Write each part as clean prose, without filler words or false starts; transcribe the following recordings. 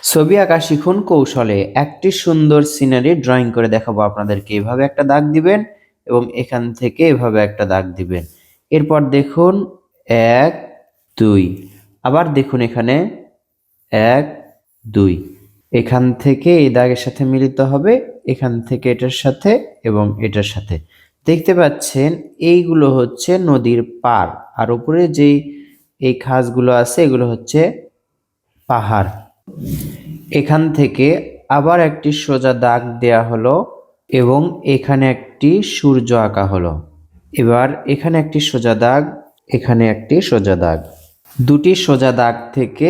ছবি আঁকা শিখুন কৌশলে। একটি সুন্দর সিনারি ড্রয়িং করে দেখাবো আপনাদেরকে। এভাবে একটা দাগ দিবেন এবং এখান থেকে এভাবে একটা দাগ দিবেন। এরপর দেখুন ১, ২। আবার দেখুন এখানে ১, ২। এখান থেকে এই দাগের সাথে মিলিত হবে, এখান থেকে এটার সাথে এবং এটার সাথে। দেখতে পাচ্ছেন এইগুলো হচ্ছে নদীর পাড়। আর উপরে যেই এই খাসগুলো আছে এগুলো হচ্ছে পাহাড়। এখান থেকে আবার একটি সোজা দাগ দেয়া হলো এবং এখানে একটি সূর্য আঁকা হলো। এবার এখানে একটি সোজা দাগ, এখানে একটি সোজা দাগ। দুটি সোজা দাগ থেকে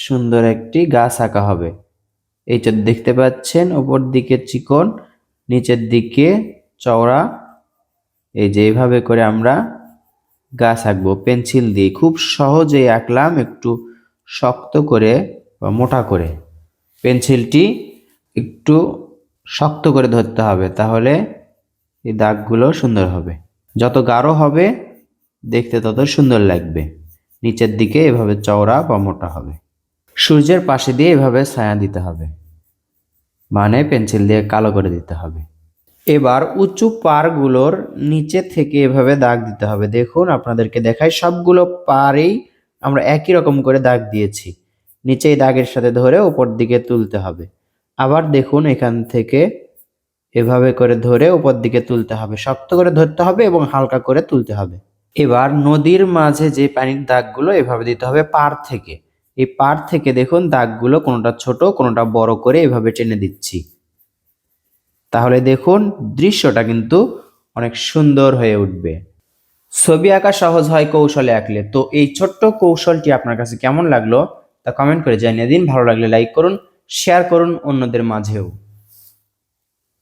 সুন্দর একটি গাছ আঁকা হবে। এইটা দেখতে পাচ্ছেন, উপর দিকে চিকন, নিচের দিকে চওড়া। এই যে এইভাবে করে আমরা গাছ আঁকবো পেন্সিল দিয়ে। খুব সহজেই আঁকলাম, একটু শক্ত করে বা মোটা করে। পেন্সিলটি একটু শক্ত করে ধরতে হবে, তাহলে এই দাগগুলো সুন্দর হবে। যত গাঢ় হবে দেখতে তত সুন্দর লাগবে। নিচের দিকে এভাবে চওড়া বা মোটা হবে। সূর্যের পাশে দিয়ে এভাবে ছায়া দিতে হবে, মানে পেন্সিল দিয়ে কালো করে দিতে হবে। এবার উঁচু পাড়গুলোর নিচে থেকে এভাবে দাগ দিতে হবে। দেখুন আপনাদেরকে দেখাই, সবগুলো পাড়েই আমরা একই রকম করে দাগ দিয়েছি। নিচে এই দাগের সাথে ধরে উপর দিকে তুলতে হবে। আবার দেখুন এখান থেকে এভাবে করে ধরে উপর দিকে তুলতে হবে। শক্ত করে ধরতে হবে এবং হালকা করে তুলতে হবে। এবার নদীর মাঝে যে পানির দাগগুলো এভাবে দিতে হবে পাড় থেকে। এই পাড় থেকে দেখুন দাগগুলো কোনোটা ছোট কোনোটা বড় করে এভাবে টেনে দিচ্ছি। তাহলে দেখুন দৃশ্যটা কিন্তু অনেক সুন্দর হয়ে উঠবে। ছবি আঁকা সহজ হয় কৌশলে আঁকলে। তো এই ছোট্ট কৌশলটি আপনার কাছে কেমন লাগলো তা কমেন্ট করে জানিয়ে দিন। ভালো লাগলে লাইক করুন, শেয়ার করুন অন্যদের মাঝেও।